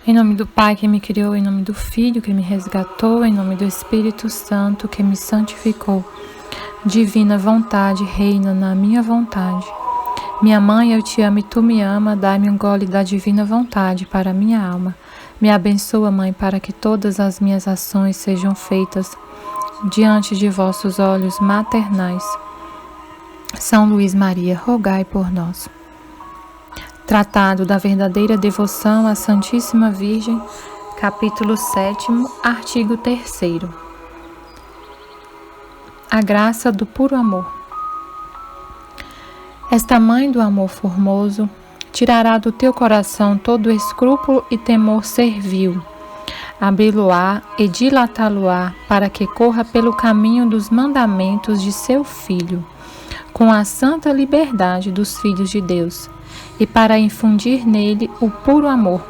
Em nome do Pai que me criou, em nome do Filho que me resgatou, em nome do Espírito Santo que me santificou. Divina vontade, reina na minha vontade. Minha mãe, eu te amo e tu me ama, dai-me um gole da divina vontade para minha alma. Me abençoa, Mãe, para que todas as minhas ações sejam feitas diante de vossos olhos maternais. São Luís Maria, rogai por nós. Tratado da verdadeira devoção à Santíssima Virgem, capítulo 7, artigo 3º. A graça do puro amor. Esta mãe do amor formoso tirará do teu coração todo escrúpulo e temor servil, abri-lo-á e dilatá-lo-á para que corra pelo caminho dos mandamentos de seu Filho, com a santa liberdade dos filhos de Deus, e para infundir nele o puro amor,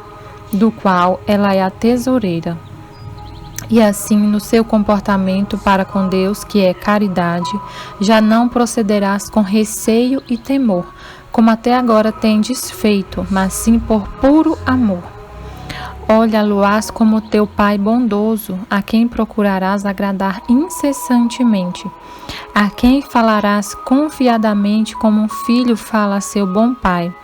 do qual ela é a tesoureira. E assim, no seu comportamento para com Deus, que é caridade, já não procederás com receio e temor, como até agora tendes feito, mas sim por puro amor. Olha-lo-ás como teu Pai bondoso, a quem procurarás agradar incessantemente, a quem falarás confiadamente como um filho fala a seu bom pai.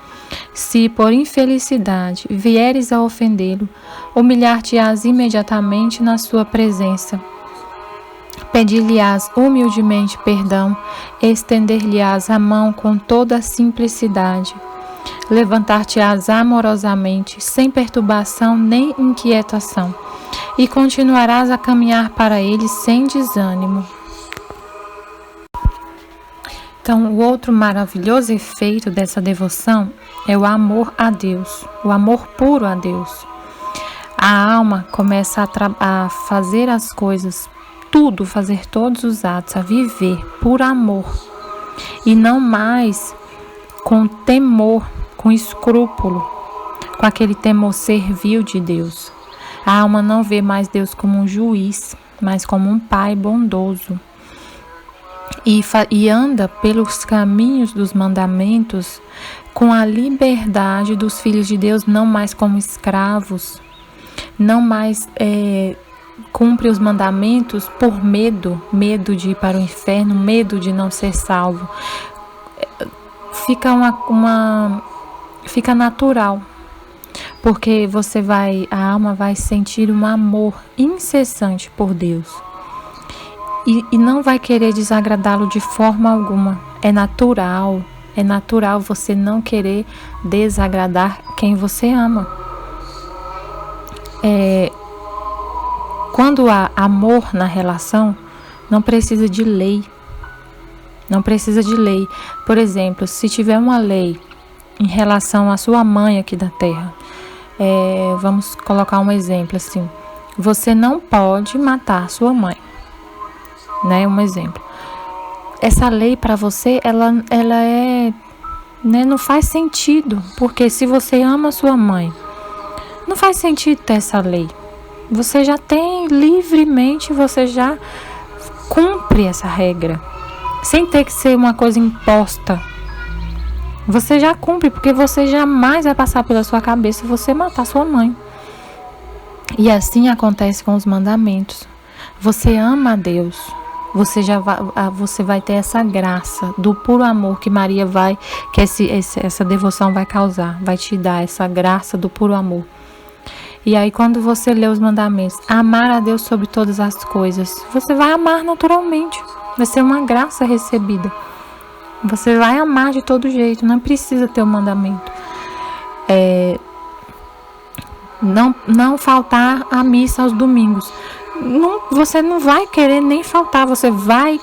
Se por infelicidade vieres a ofendê-lo, humilhar-te-ás imediatamente na sua presença. Pedir-lhe-ás humildemente perdão, estender-lhe-ás a mão com toda a simplicidade. Levantar-te-ás amorosamente, sem perturbação nem inquietação, e continuarás a caminhar para ele sem desânimo. Então, o outro maravilhoso efeito dessa devoção é o amor a Deus, o amor puro a Deus. A alma começa a fazer as coisas, fazer todos os atos, a viver por amor, e não mais com temor, com escrúpulo, com aquele temor servil de Deus. A alma não vê mais Deus como um juiz, mas como um pai bondoso. E anda pelos caminhos dos mandamentos com a liberdade dos filhos de Deus, não mais como escravos, não mais cumpre os mandamentos por medo de ir para o inferno, medo de não ser salvo. Fica natural, porque a alma vai sentir um amor incessante por Deus. E não vai querer desagradá-lo de forma alguma. É natural você não querer desagradar quem você ama. Quando há amor na relação, não precisa de lei. Não precisa de lei. Por exemplo, se tiver uma lei em relação à sua mãe aqui da terra, vamos colocar um exemplo assim: você não pode matar sua mãe. Um exemplo. Essa lei para você, ela não faz sentido, porque se você ama sua mãe, não faz sentido ter essa lei. Você já tem livremente, você já cumpre essa regra, sem ter que ser uma coisa imposta. Você já cumpre, porque você jamais vai passar pela sua cabeça você matar sua mãe. E assim acontece com os mandamentos. Você ama a Deus. Você vai ter essa graça do puro amor que Maria que essa devoção vai causar, vai te dar essa graça do puro amor. E aí, quando você lê os mandamentos, amar a Deus sobre todas as coisas, você vai amar naturalmente, vai ser uma graça recebida. Você vai amar de todo jeito, não precisa ter um mandamento. Não faltar à missa aos domingos. Você não vai querer nem faltar, você vai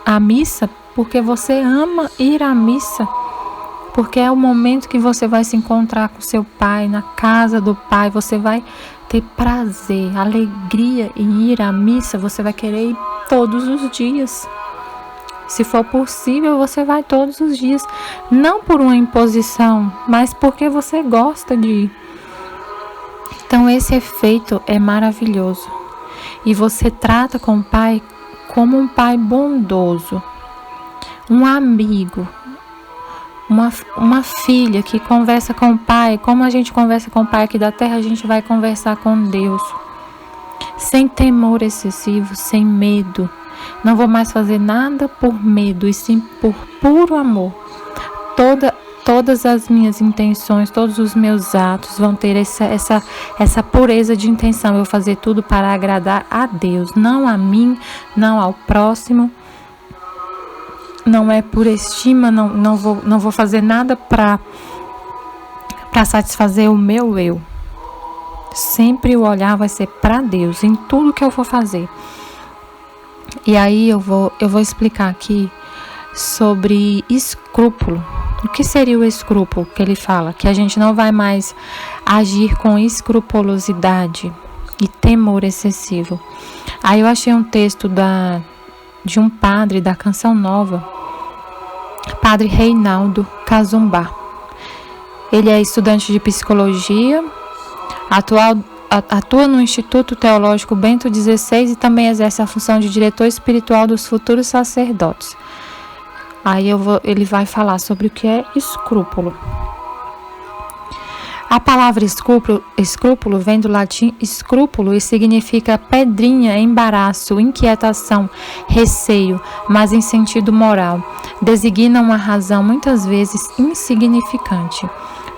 à missa porque você ama ir à missa, porque é o momento que você vai se encontrar com seu pai, na casa do pai, você vai ter prazer, alegria em ir à missa, você vai querer ir todos os dias. Se for possível, você vai todos os dias, não por uma imposição, mas porque você gosta de ir. Então esse efeito é maravilhoso. E você trata com o pai como um pai bondoso, um amigo, uma filha que conversa com o Pai, como a gente conversa com o Pai aqui da terra, a gente vai conversar com Deus. Sem temor excessivo, sem medo. Não vou mais fazer nada por medo, e sim por puro amor. Todas as minhas intenções, todos os meus atos vão ter essa pureza de intenção. Eu vou fazer tudo para agradar a Deus, não a mim, não ao próximo. Não é por estima, não vou fazer nada para satisfazer o meu eu. Sempre o olhar vai ser para Deus em tudo que eu for fazer. E aí eu vou explicar aqui sobre escrúpulo. O que seria o escrúpulo que ele fala? Que a gente não vai mais agir com escrupulosidade e temor excessivo. Aí eu achei um texto de um padre da Canção Nova, Padre Reinaldo Cazumbá. Ele é estudante de psicologia, atua no Instituto Teológico Bento XVI e também exerce a função de diretor espiritual dos futuros sacerdotes. Aí ele vai falar sobre o que é escrúpulo. A palavra escrúpulo vem do latim scrupulo e significa pedrinha, embaraço, inquietação, receio, mas em sentido moral. Designa uma razão muitas vezes insignificante.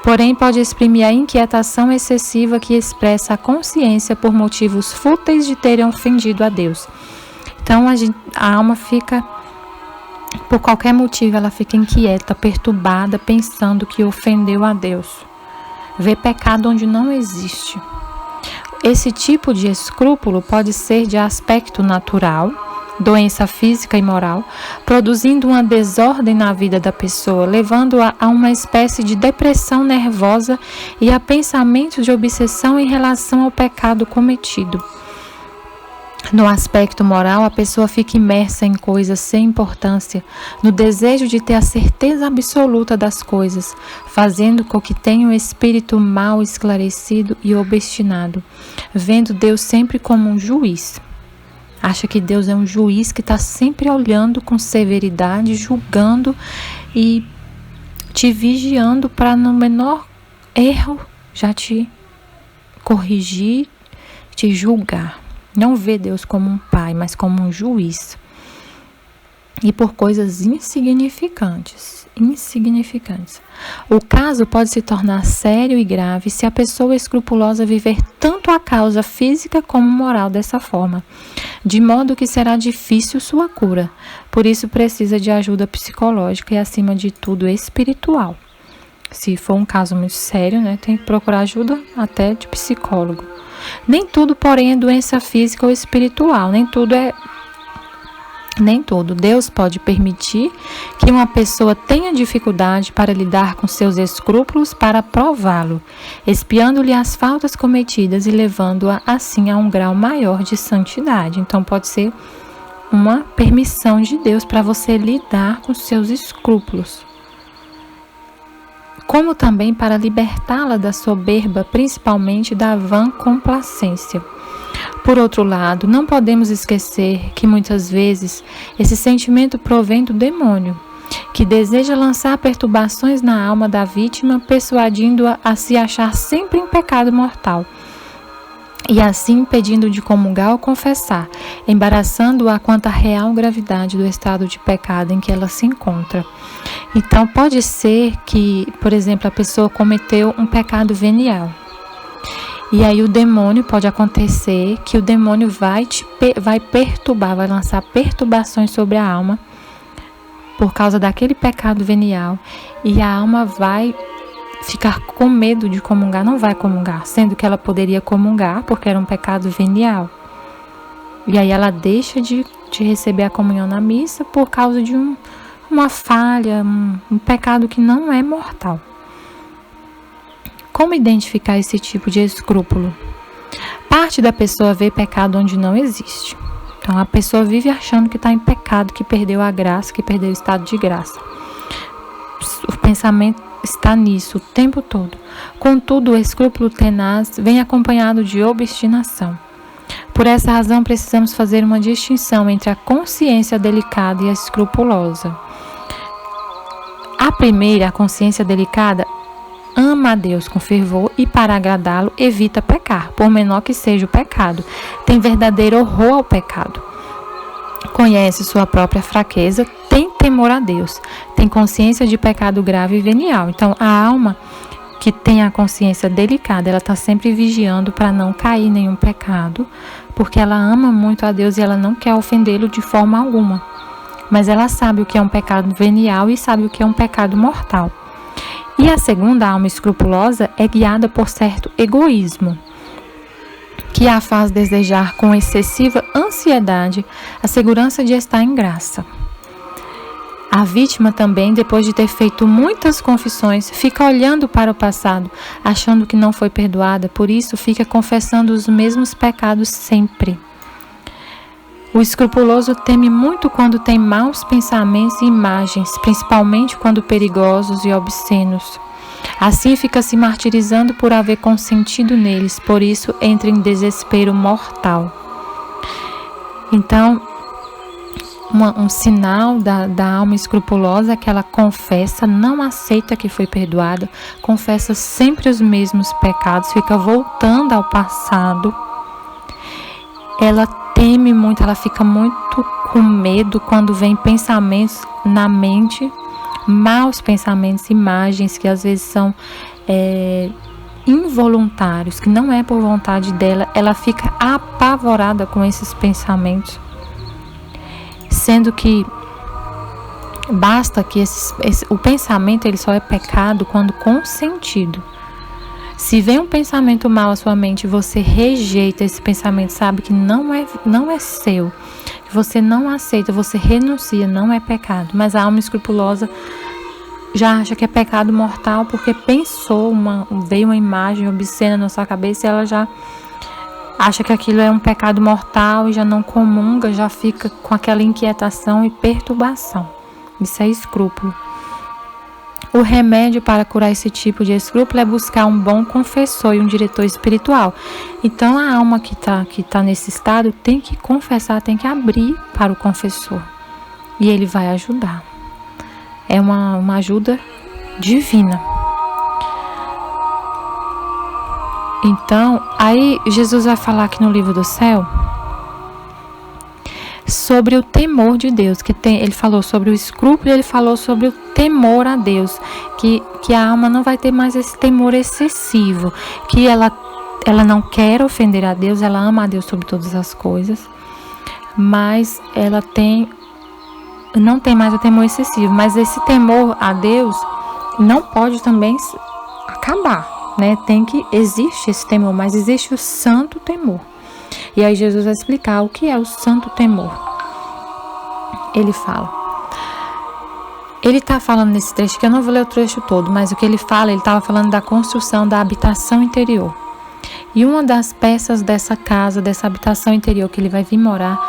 Porém, pode exprimir a inquietação excessiva que expressa a consciência por motivos fúteis de terem ofendido a Deus. Então, a alma fica, por qualquer motivo, ela fica inquieta, perturbada, pensando que ofendeu a Deus. Vê pecado onde não existe. Esse tipo de escrúpulo pode ser de aspecto natural, doença física e moral, produzindo uma desordem na vida da pessoa, levando-a a uma espécie de depressão nervosa e a pensamentos de obsessão em relação ao pecado cometido. No aspecto moral, a pessoa fica imersa em coisas sem importância, no desejo de ter a certeza absoluta das coisas, fazendo com que tenha um espírito mal esclarecido e obstinado, vendo Deus sempre como um juiz. Acha que Deus é um juiz que está sempre olhando com severidade, julgando e te vigiando para no menor erro já te corrigir, te julgar. Não vê Deus como um pai, mas como um juiz. E por coisas insignificantes. O caso pode se tornar sério e grave se a pessoa escrupulosa viver tanto a causa física como moral dessa forma, de modo que será difícil sua cura. Por isso precisa de ajuda psicológica e, acima de tudo, espiritual. Se for um caso muito sério, tem que procurar ajuda até de psicólogo. Nem tudo, porém, é doença física ou espiritual. Nem tudo. Deus pode permitir que uma pessoa tenha dificuldade para lidar com seus escrúpulos para prová-lo, expiando-lhe as faltas cometidas e levando-a assim a um grau maior de santidade. Então pode ser uma permissão de Deus para você lidar com seus escrúpulos, como também para libertá-la da soberba, principalmente da vã complacência. Por outro lado, não podemos esquecer que muitas vezes esse sentimento provém do demônio, que deseja lançar perturbações na alma da vítima, persuadindo-a a se achar sempre em pecado mortal, e assim impedindo de comungar ou confessar, embaraçando-a quanto à real gravidade do estado de pecado em que ela se encontra. Então, pode ser que, por exemplo, a pessoa cometeu um pecado venial. E aí pode acontecer que o demônio vai perturbar, vai lançar perturbações sobre a alma por causa daquele pecado venial. E a alma vai ficar com medo de comungar, não vai comungar, sendo que ela poderia comungar porque era um pecado venial. E aí ela deixa de receber a comunhão na missa por causa de uma falha, um pecado que não é mortal. Como identificar esse tipo de escrúpulo? Parte da pessoa vê pecado onde não existe. Então a pessoa vive achando que está em pecado, que perdeu a graça, que perdeu o estado de graça. O pensamento está nisso o tempo todo. Contudo, o escrúpulo tenaz vem acompanhado de obstinação. Por essa razão, precisamos fazer uma distinção entre a consciência delicada e a escrupulosa. A A primeira, a consciência delicada, ama a Deus com fervor e, para agradá-lo, evita pecar, por menor que seja o pecado. Tem verdadeiro horror ao pecado. Conhece sua própria fraqueza, tem temor a Deus, tem consciência de pecado grave e venial. Então, a alma que tem a consciência delicada, ela está sempre vigiando para não cair em nenhum pecado, porque ela ama muito a Deus e ela não quer ofendê-lo de forma alguma. Mas ela sabe o que é um pecado venial e sabe o que é um pecado mortal. E a segunda, a alma escrupulosa, é guiada por certo egoísmo, que a faz desejar com excessiva ansiedade a segurança de estar em graça. A vítima também, depois de ter feito muitas confissões, fica olhando para o passado, achando que não foi perdoada, por isso fica confessando os mesmos pecados sempre. O escrupuloso teme muito quando tem maus pensamentos e imagens, principalmente quando perigosos e obscenos. Assim fica se martirizando por haver consentido neles, por isso entra em desespero mortal. Então, um sinal da alma escrupulosa é que ela confessa, não aceita que foi perdoada, confessa sempre os mesmos pecados, fica voltando ao passado. Ela teme muito, ela fica muito com medo quando vem pensamentos na mente, maus pensamentos, imagens que às vezes são involuntários, que não é por vontade dela, ela fica apavorada com esses pensamentos. Sendo que basta que o pensamento ele só é pecado quando consentido. Se vem um pensamento mau à sua mente e você rejeita esse pensamento, sabe que não é seu, que você não aceita, você renuncia, não é pecado. Mas a alma escrupulosa já acha que é pecado mortal porque veio uma imagem obscena na sua cabeça e ela já acha que aquilo é um pecado mortal e já não comunga, já fica com aquela inquietação e perturbação. Isso é escrúpulo. O remédio para curar esse tipo de escrúpulo é buscar um bom confessor e um diretor espiritual. Então, a alma que tá nesse estado tem que confessar, tem que abrir para o confessor. E ele vai ajudar. É uma ajuda divina. Então, aí Jesus vai falar aqui no livro do céu sobre o temor de Deus, ele falou sobre o escrúpulo, ele falou sobre o temor a Deus, que a alma não vai ter mais esse temor excessivo, que ela não quer ofender a Deus, ela ama a Deus sobre todas as coisas, mas ela não tem mais o temor excessivo, mas esse temor a Deus não pode também acabar. Existe esse temor, mas existe o santo temor. E aí Jesus vai explicar o que é o santo temor. Ele fala. Ele está falando nesse trecho, que eu não vou ler o trecho todo, mas o que ele fala, ele estava falando da construção da habitação interior. E uma das peças dessa casa, dessa habitação interior que ele vai vir morar,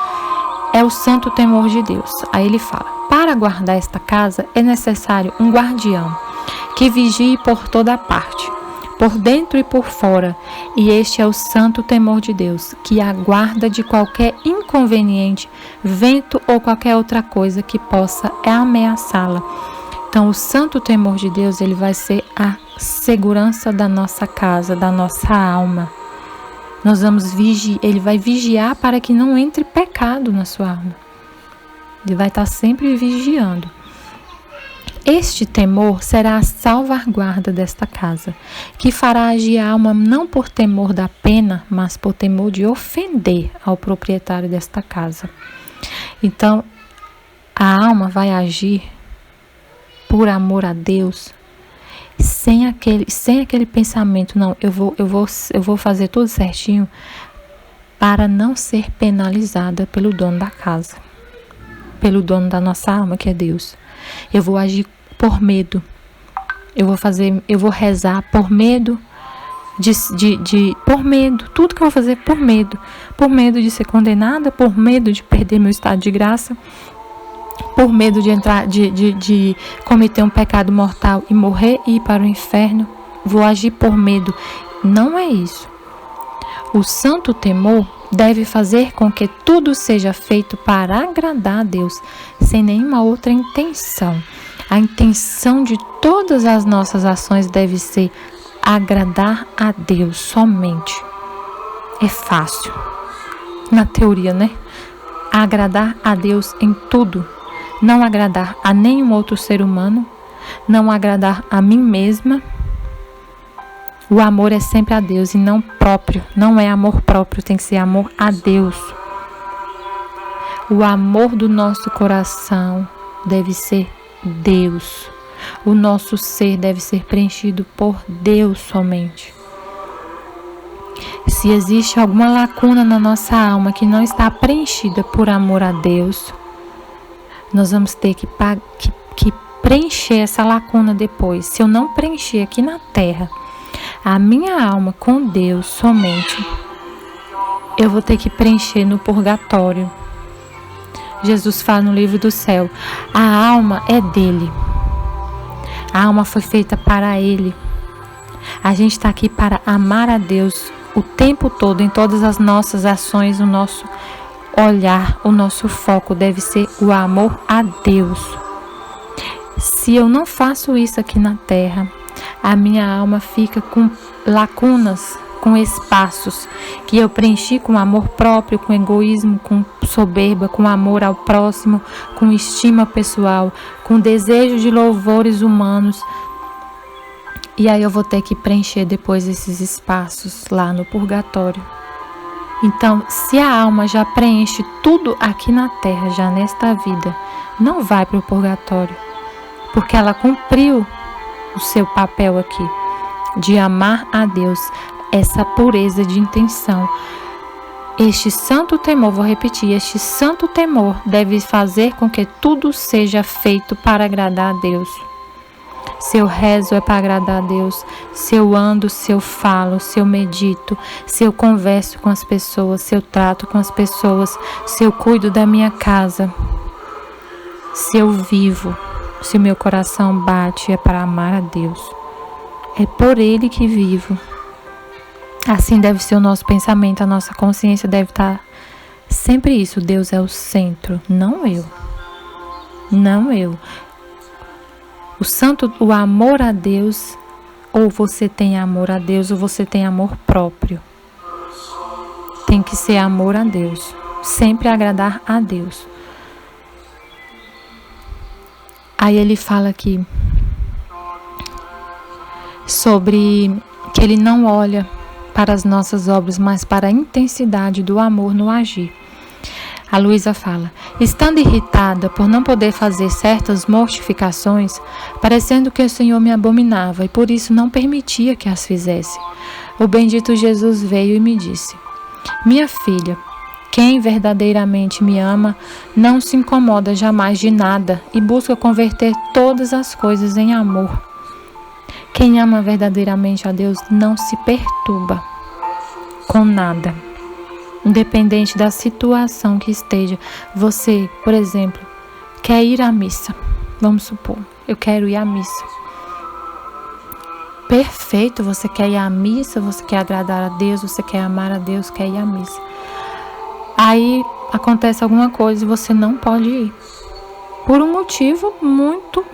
é o santo temor de Deus. Aí ele fala, para guardar esta casa é necessário um guardião que vigie por toda parte, por dentro e por fora, e este é o santo temor de Deus, que aguarda de qualquer inconveniente, vento ou qualquer outra coisa que possa ameaçá-la. Então, o santo temor de Deus, ele vai ser a segurança da nossa casa, da nossa alma. Ele vai vigiar para que não entre pecado na sua alma. Ele vai estar sempre vigiando. Este temor será a salvaguarda desta casa, que fará agir a alma não por temor da pena, mas por temor de ofender ao proprietário desta casa. Então, a alma vai agir por amor a Deus, sem aquele pensamento, não, eu vou fazer tudo certinho para não ser penalizada pelo dono da casa, pelo dono da nossa alma, que é Deus. Eu vou agir por medo. Eu vou rezar por medo por medo. Tudo que eu vou fazer por medo. Por medo de ser condenada, por medo de perder meu estado de graça, por medo de cometer um pecado mortal e morrer e ir para o inferno. Vou agir por medo. Não é isso. O santo temor deve fazer com que tudo seja feito para agradar a Deus, sem nenhuma outra intenção. A intenção de todas as nossas ações deve ser agradar a Deus somente. É fácil, na teoria, né? Agradar a Deus em tudo. Não agradar a nenhum outro ser humano. Não agradar a mim mesma. O amor é sempre a Deus e não próprio. Não é amor próprio, tem que ser amor a Deus. O amor do nosso coração deve ser Deus. O nosso ser deve ser preenchido por Deus somente. Se existe alguma lacuna na nossa alma que não está preenchida por amor a Deus, nós vamos ter que preencher essa lacuna depois. Se eu não preencher aqui na terra a minha alma com Deus somente, eu vou ter que preencher no purgatório. Jesus fala no livro do céu, a alma é dele. A alma foi feita para ele. A gente está aqui para amar a Deus o tempo todo, em todas as nossas ações, o nosso olhar, o nosso foco deve ser o amor a Deus. Se eu não faço isso aqui na terra, a minha alma fica com lacunas, com espaços que eu preenchi com amor próprio, com egoísmo, com soberba, com amor ao próximo, com estima pessoal, com desejo de louvores humanos. E aí eu vou ter que preencher depois esses espaços lá no purgatório. Então, se a alma já preenche tudo aqui na terra, já nesta vida, não vai para o purgatório, porque ela cumpriu o seu papel aqui, de amar a Deus, essa pureza de intenção. Este santo temor, vou repetir, este santo temor deve fazer com que tudo seja feito para agradar a Deus. Se eu rezo é para agradar a Deus, se eu ando, se eu falo, se eu medito, se eu converso com as pessoas, se eu trato com as pessoas, se eu cuido da minha casa, se eu vivo, se o meu coração bate, é para amar a Deus. É por Ele que vivo. Assim deve ser o nosso pensamento, a nossa consciência deve estar sempre isso. Deus é o centro, não eu. Não eu. O amor a Deus, ou você tem amor a Deus, ou você tem amor próprio. Tem que ser amor a Deus. Sempre agradar a Deus. Aí ele fala aqui sobre que ele não olha para as nossas obras, mas para a intensidade do amor no agir. A Luísa fala, estando irritada por não poder fazer certas mortificações, parecendo que o Senhor me abominava e por isso não permitia que as fizesse, o bendito Jesus veio e me disse, minha filha, quem verdadeiramente me ama não se incomoda jamais de nada e busca converter todas as coisas em amor. Quem ama verdadeiramente a Deus não se perturba com nada, independente da situação que esteja. Você, por exemplo, quer ir à missa. Vamos supor, eu quero ir à missa. Perfeito, você quer ir à missa, você quer agradar a Deus, você quer amar a Deus, quer ir à missa. Aí acontece alguma coisa e você não pode ir. Por um motivo muito,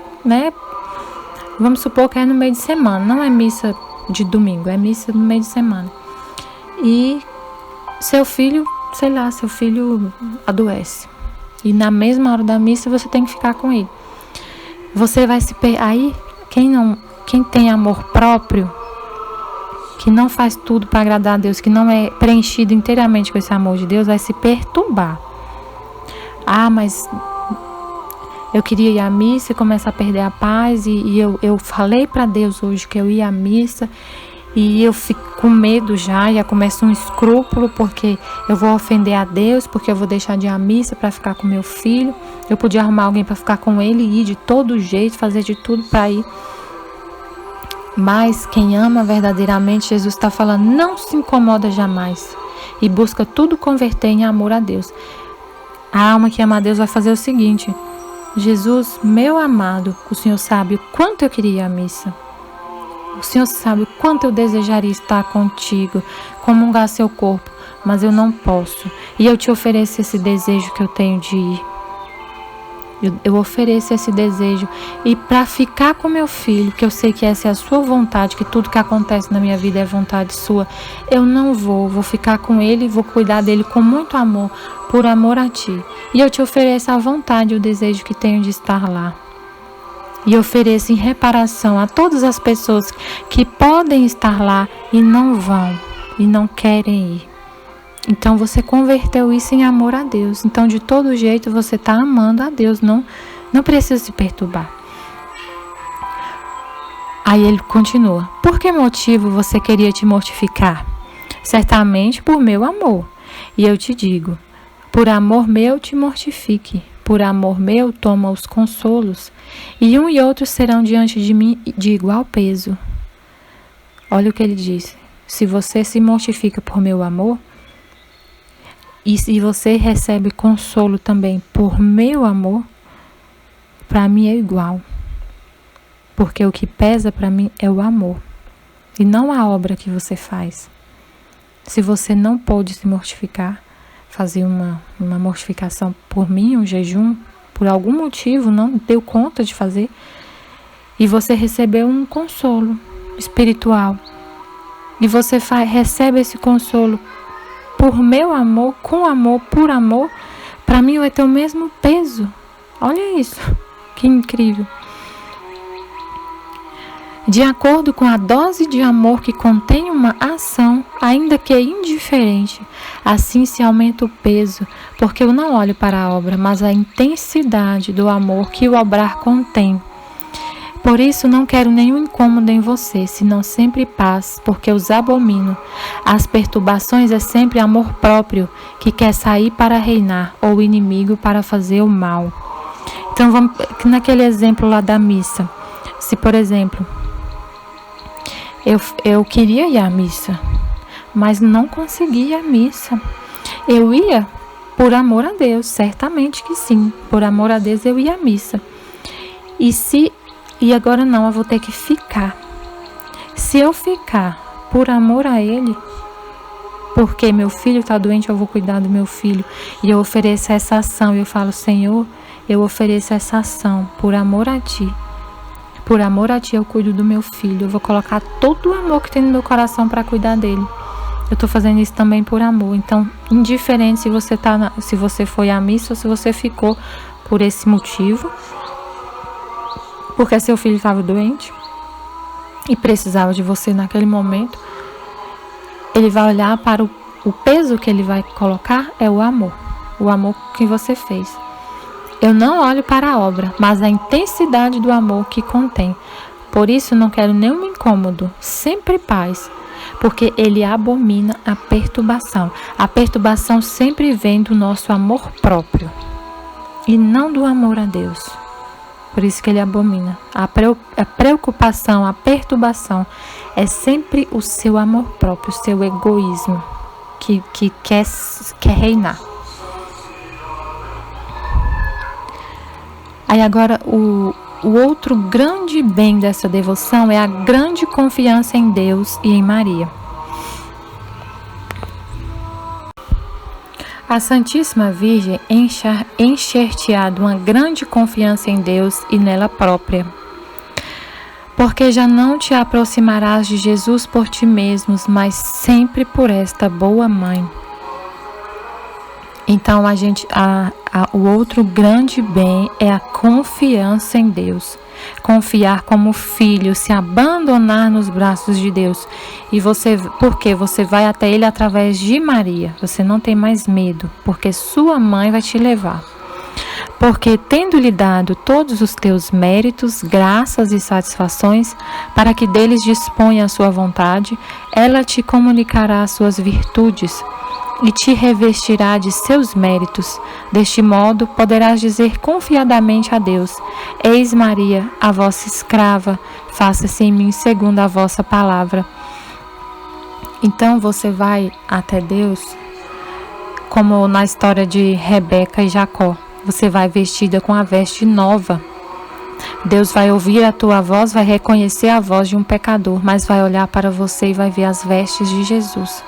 vamos supor que é no meio de semana, não é missa de domingo, é missa no meio de semana. E seu filho adoece. E na mesma hora da missa você tem que ficar com ele. Você vai se aí quem tem amor próprio, que não faz tudo para agradar a Deus, que não é preenchido inteiramente com esse amor de Deus, vai se perturbar. Ah, mas eu queria ir à missa e começar a perder a paz, e eu falei para Deus hoje que eu ia à missa, e eu fico com medo já começa um escrúpulo, porque eu vou ofender a Deus, porque eu vou deixar de ir à missa para ficar com meu filho. Eu podia arrumar alguém para ficar com ele e ir de todo jeito, fazer de tudo para ir. Mas quem ama verdadeiramente, Jesus está falando, não se incomoda jamais e busca tudo converter em amor a Deus. A alma que ama a Deus vai fazer o seguinte, Jesus, meu amado, o Senhor sabe o quanto eu queria ir à missa. O Senhor sabe o quanto eu desejaria estar contigo, comungar seu corpo, mas eu não posso. E eu te ofereço esse desejo que eu tenho de ir. Eu ofereço esse desejo. E para ficar com meu filho, que eu sei que essa é a sua vontade, que tudo que acontece na minha vida é vontade sua, eu não vou ficar com ele, vou cuidar dele com muito amor, por amor a ti. E eu te ofereço a vontade e o desejo que tenho de estar lá. E ofereço em reparação a todas as pessoas que podem estar lá e não vão, e não querem ir. Então você converteu isso em amor a Deus. Então de todo jeito você está amando a Deus, não precisa se perturbar. Aí ele continua: por que motivo você queria te mortificar? Certamente por meu amor. E eu te digo, por amor meu te mortifique, por amor meu toma os consolos, e um e outro serão diante de mim de igual peso. Olha o que ele diz: se você se mortifica por meu amor, e se você recebe consolo também por meu amor, para mim é igual. Porque o que pesa para mim é o amor, e não a obra que você faz. Se você não pôde se mortificar, fazer uma mortificação por mim, um jejum, por algum motivo não deu conta de fazer, e você recebeu um consolo espiritual, e você recebe esse consolo por meu amor, com amor, por amor, para mim vai ter o mesmo peso. Olha isso, que incrível. De acordo com a dose de amor que contém uma ação, ainda que indiferente, assim se aumenta o peso, porque eu não olho para a obra, mas a intensidade do amor que o obrar contém. Por isso não quero nenhum incômodo em você, senão sempre paz, porque os abomino. As perturbações é sempre amor próprio, que quer sair para reinar, ou inimigo para fazer o mal. Então vamos naquele exemplo lá da missa. Se, por exemplo, eu queria ir à missa, mas não conseguia ir à missa. Eu ia por amor a Deus, certamente que sim. Por amor a Deus eu ia à missa. E agora não, eu vou ter que ficar. Se eu ficar por amor a Ele, porque meu filho está doente, eu vou cuidar do meu filho, e eu ofereço essa ação, e eu falo: Senhor, eu ofereço essa ação por amor a Ti. Por amor a Ti eu cuido do meu filho, eu vou colocar todo o amor que tem no meu coração para cuidar dele. Eu estou fazendo isso também por amor. Então, indiferente se você foi à missa ou se você ficou por esse motivo, porque seu filho estava doente e precisava de você naquele momento, ele vai olhar para o peso que ele vai colocar, é o amor que você fez. Eu não olho para a obra, mas a intensidade do amor que contém. Por isso não quero nenhum incômodo, sempre paz, porque ele abomina a perturbação. A perturbação sempre vem do nosso amor próprio e não do amor a Deus. Por isso que ele abomina. A preocupação, a perturbação é sempre o seu amor próprio, o seu egoísmo que quer reinar. Aí agora o outro grande bem dessa devoção é a grande confiança em Deus e em Maria. A Santíssima Virgem encher-te-á de uma grande confiança em Deus e nela própria, porque já não te aproximarás de Jesus por ti mesmos, mas sempre por esta boa mãe. Então o outro grande bem é a confiança em Deus. Confiar como filho, se abandonar nos braços de Deus. Porque você vai até Ele através de Maria. Você não tem mais medo, porque sua mãe vai te levar. Porque tendo-lhe dado todos os teus méritos, graças e satisfações, para que deles disponha a sua vontade, ela te comunicará as suas virtudes e te revestirá de seus méritos. Deste modo, poderás dizer confiadamente a Deus: Eis Maria, a vossa escrava, faça-se em mim segundo a vossa palavra. Então você vai até Deus, como na história de Rebeca e Jacó. Você vai vestida com a veste nova. Deus vai ouvir a tua voz, vai reconhecer a voz de um pecador, mas vai olhar para você e vai ver as vestes de Jesus,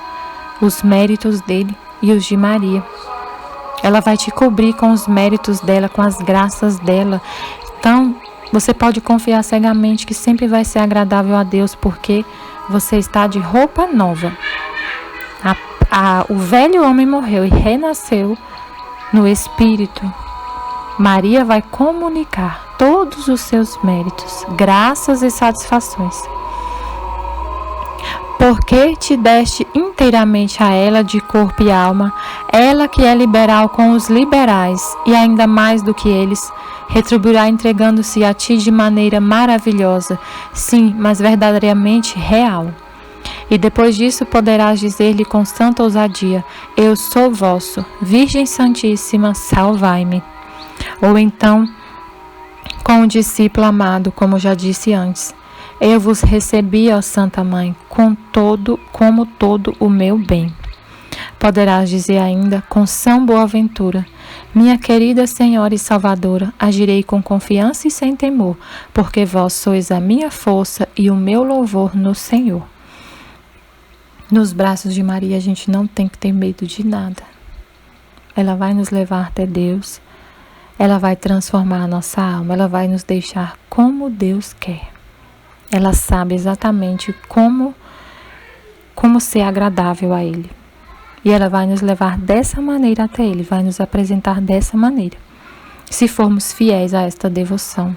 os méritos dele e os de Maria. Ela vai te cobrir com os méritos dela, com as graças dela. Então, você pode confiar cegamente que sempre vai ser agradável a Deus, porque você está de roupa nova. O velho homem morreu e renasceu no Espírito. Maria vai comunicar todos os seus méritos, graças e satisfações. Porque te deste inteiramente a ela de corpo e alma, ela que é liberal com os liberais, e ainda mais do que eles, retribuirá entregando-se a ti de maneira maravilhosa, sim, mas verdadeiramente real. E depois disso poderás dizer-lhe com santa ousadia: eu sou vosso, Virgem Santíssima, salvai-me. Ou então, com o discípulo amado, como já disse antes: eu vos recebi, ó Santa Mãe, como todo o meu bem. Poderás dizer ainda, com São Boaventura: minha querida Senhora e Salvadora, agirei com confiança e sem temor, porque vós sois a minha força e o meu louvor no Senhor. Nos braços de Maria a gente não tem que ter medo de nada. Ela vai nos levar até Deus, ela vai transformar a nossa alma, ela vai nos deixar como Deus quer. Ela sabe exatamente como ser agradável a Ele. E ela vai nos levar dessa maneira até Ele, vai nos apresentar dessa maneira, se formos fiéis a esta devoção.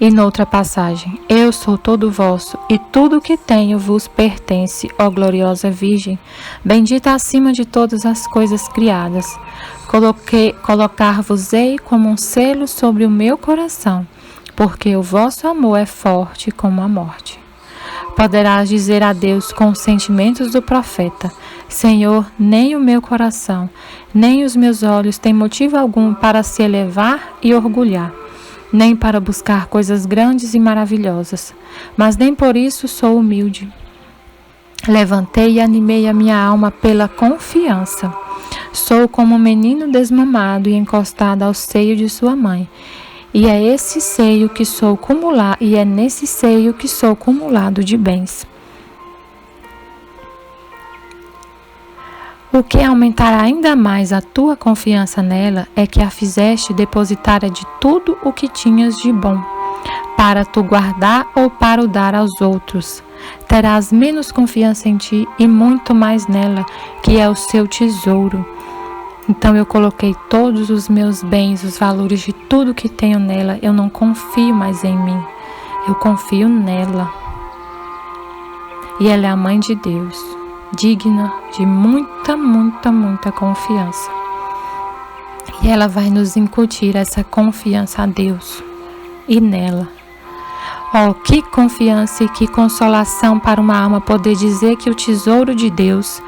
E noutra passagem: eu sou todo vosso, e tudo o que tenho vos pertence, ó gloriosa Virgem, bendita acima de todas as coisas criadas. Colocar-vos-ei como um selo sobre o meu coração, porque o vosso amor é forte como a morte. Poderás dizer a Deus com os sentimentos do profeta: Senhor, nem o meu coração, nem os meus olhos têm motivo algum para se elevar e orgulhar, nem para buscar coisas grandes e maravilhosas, mas nem por isso sou humilde. Levantei e animei a minha alma pela confiança. Sou como um menino desmamado e encostado ao seio de sua mãe. E é nesse seio que sou cumulado de bens. O que aumentará ainda mais a tua confiança nela é que a fizeste depositária de tudo o que tinhas de bom, para tu guardar ou para o dar aos outros. Terás menos confiança em ti e muito mais nela, que é o seu tesouro. Então eu coloquei todos os meus bens, os valores de tudo que tenho nela. Eu não confio mais em mim, eu confio nela. E ela é a Mãe de Deus, digna de muita, muita, muita confiança. E ela vai nos incutir essa confiança a Deus e nela. Oh, que confiança e que consolação para uma alma poder dizer que o tesouro de Deus,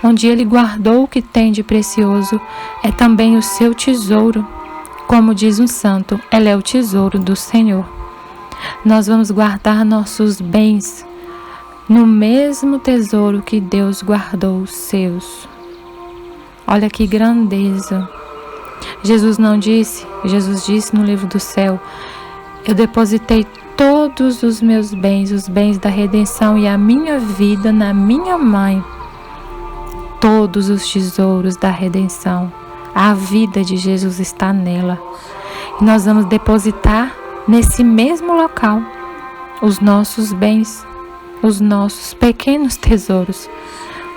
onde Ele guardou o que tem de precioso, é também o seu tesouro. Como diz um santo, ela é o tesouro do Senhor. Nós vamos guardar nossos bens no mesmo tesouro que Deus guardou os seus. Olha que grandeza. Jesus disse no livro do céu: eu depositei todos os meus bens, os bens da redenção e a minha vida na minha mãe. Todos os tesouros da redenção, a vida de Jesus está nela. E nós vamos depositar nesse mesmo local os nossos bens, os nossos pequenos tesouros,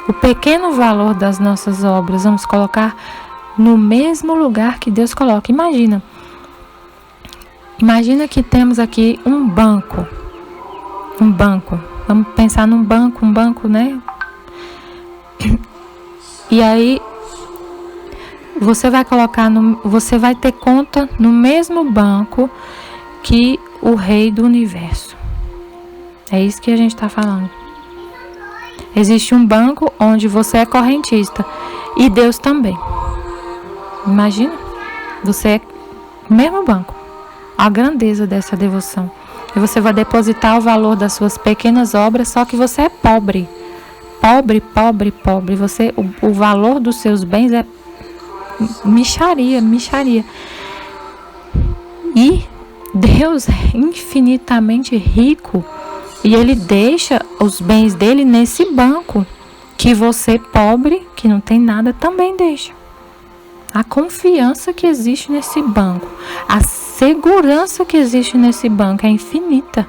o pequeno valor das nossas obras. Vamos colocar no mesmo lugar que Deus coloca. Imagina que temos aqui um banco. Vamos pensar num banco, né? E aí você vai ter conta no mesmo banco que o Rei do Universo. É isso que a gente está falando. Existe um banco onde você é correntista e Deus também. Imagina, você é o mesmo banco. A grandeza dessa devoção. E você vai depositar o valor das suas pequenas obras, só que você é pobre. Pobre. O valor dos seus bens é mixaria. E Deus é infinitamente rico. E Ele deixa os bens dele nesse banco. que você, pobre, que não tem nada, também deixa. A confiança que existe nesse banco, a segurança que existe nesse banco é infinita.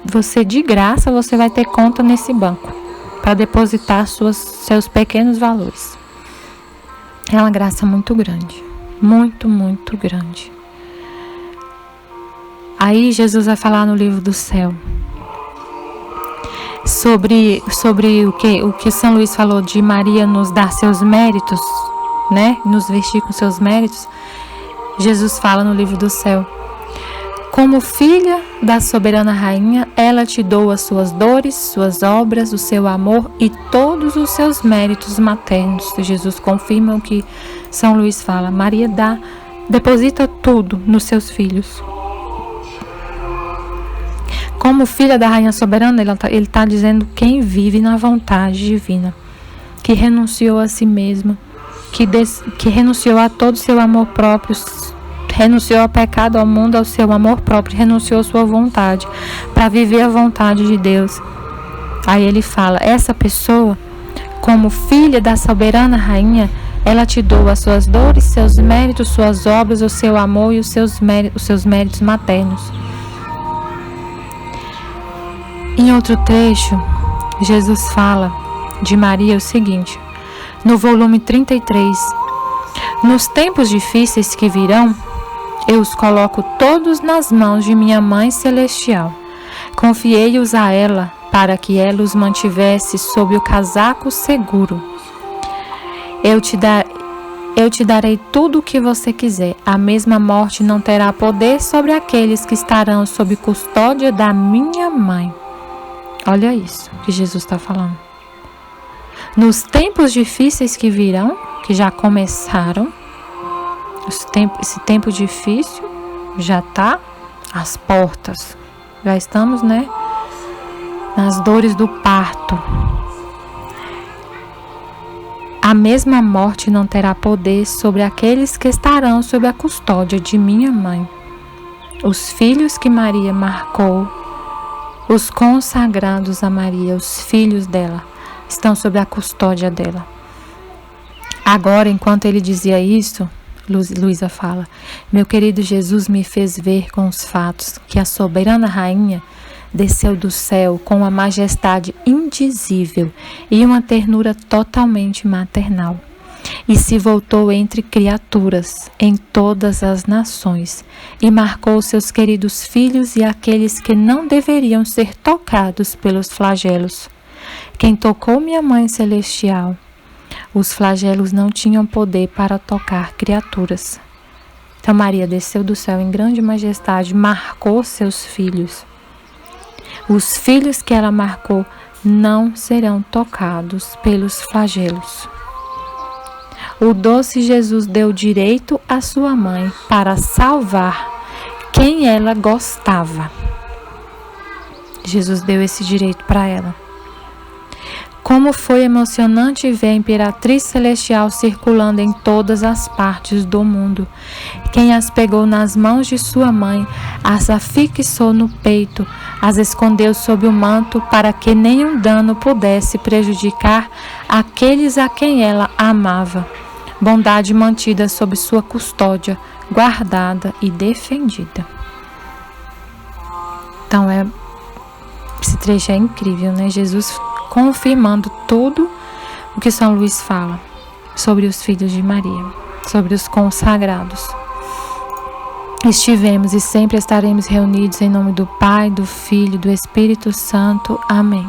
Você de graça, você vai ter conta nesse banco para depositar seus pequenos valores. É uma graça muito grande, muito, muito grande. Aí Jesus vai falar no livro do céu sobre o que São Luís falou de Maria nos dar seus méritos, né? Nos vestir com seus méritos. Jesus fala no livro do céu: como filha da soberana rainha, ela te doa as suas dores, suas obras, o seu amor e todos os seus méritos maternos. Jesus confirma o que São Luís fala. Maria deposita tudo nos seus filhos. Como filha da rainha soberana, ele está dizendo quem vive na vontade divina, que renunciou a si mesma, que renunciou a todo o seu amor próprio, renunciou ao pecado, ao mundo, ao seu amor próprio, renunciou à sua vontade, para viver a vontade de Deus. Aí ele fala, essa pessoa, como filha da soberana rainha, ela te doa as suas dores, seus méritos, suas obras, o seu amor e os seus méritos maternos. Em outro trecho, Jesus fala de Maria o seguinte, no volume 33, nos tempos difíceis que virão, eu os coloco todos nas mãos de minha Mãe Celestial. Confiei-os a ela para que ela os mantivesse sob o casaco seguro. Eu te darei tudo o que você quiser. A mesma morte não terá poder sobre aqueles que estarão sob custódia da minha Mãe. Olha isso que Jesus está falando. Nos tempos difíceis que virão, que já começaram, esse tempo difícil já está às portas. Já estamos, né, nas dores do parto. A mesma morte não terá poder sobre aqueles que estarão sob a custódia de minha Mãe. Os filhos que Maria marcou, os consagrados a Maria, os filhos dela, estão sob a custódia dela. Agora, enquanto ele dizia isso, Luísa fala, meu querido Jesus me fez ver com os fatos que a soberana rainha desceu do céu com uma majestade indizível e uma ternura totalmente maternal, e se voltou entre criaturas em todas as nações, e marcou seus queridos filhos e aqueles que não deveriam ser tocados pelos flagelos. Quem tocou minha Mãe Celestial? Os flagelos não tinham poder para tocar criaturas. Então Maria desceu do céu em grande majestade, marcou seus filhos. Os filhos que ela marcou não serão tocados pelos flagelos. O doce Jesus deu direito à sua mãe para salvar quem ela gostava. Jesus deu esse direito para ela. Como foi emocionante ver a Imperatriz Celestial circulando em todas as partes do mundo. Quem as pegou nas mãos de sua mãe, as afixou no peito, as escondeu sob o manto para que nenhum dano pudesse prejudicar aqueles a quem ela amava. Bondade mantida sob sua custódia, guardada e defendida. Então, esse trecho é incrível, né? Jesus confirmando tudo o que São Luís fala sobre os filhos de Maria, sobre os consagrados. Estivemos e sempre estaremos reunidos em nome do Pai, do Filho e do Espírito Santo. Amém.